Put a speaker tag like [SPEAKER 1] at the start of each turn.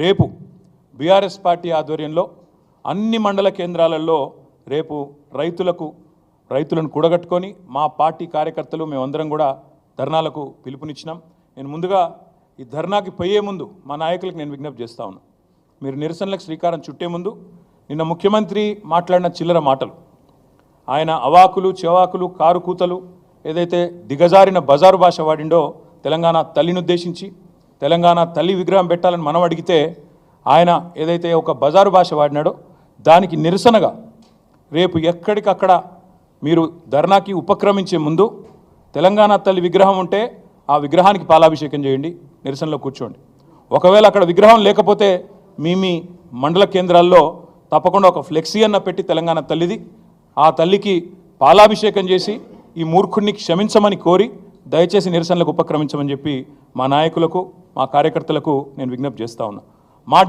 [SPEAKER 1] రేపు BRS party ఆధ్వర్యంలో అన్ని మండల కేంద్రాలలో రేపు రైతులను కూడగట్టుకొని మా పార్టీ కార్యకర్తలు మేమందరం కూడా ధర్నాలకు పిలుపునిచ్చినాం. నేను ముందుగా ఈ ధర్నాకి పోయే ముందు మా నాయకులకు నేను విజ్ఞప్తి చేస్తా ఉన్నాను. మీరు నిరసనలకు శ్రీకారం చుట్టే ముందు నిన్న ముఖ్యమంత్రి మాట్లాడిన చిల్లర మాటలు, ఆయన అవాకులు చెవాకులు కారు కూతలు ఏదైతే దిగజారిన బజారు భాష వాడిండో తెలంగాణ తల్లిని ఉద్దేశించి తెలంగాణ తల్లి విగ్రహం పెట్టాలని మనం అడిగితే ఆయన ఏదైతే ఒక బజారు భాష వాడినాడో దానికి నిరసనగా రేపు ఎక్కడికక్కడ మీరు ధర్నాకి ఉపక్రమించే ముందు తెలంగాణ తల్లి విగ్రహం ఉంటే ఆ విగ్రహానికి పాలాభిషేకం చేయండి, నిరసనలో కూర్చోండి. ఒకవేళ అక్కడ విగ్రహం లేకపోతే మీ మండల కేంద్రాల్లో తప్పకుండా ఒక ఫ్లెక్సీ అన్న పెట్టి తెలంగాణ తల్లిది ఆ తల్లికి పాలాభిషేకం చేసి ఈ మూర్ఖుడిని క్షమించమని కోరి దయచేసి నిరసనలకు ఉపక్రమించమని చెప్పి మా నాయకులకు మా కార్యకర్తలకు నేను విజ్ఞప్తి చేస్తా ఉన్నా. మా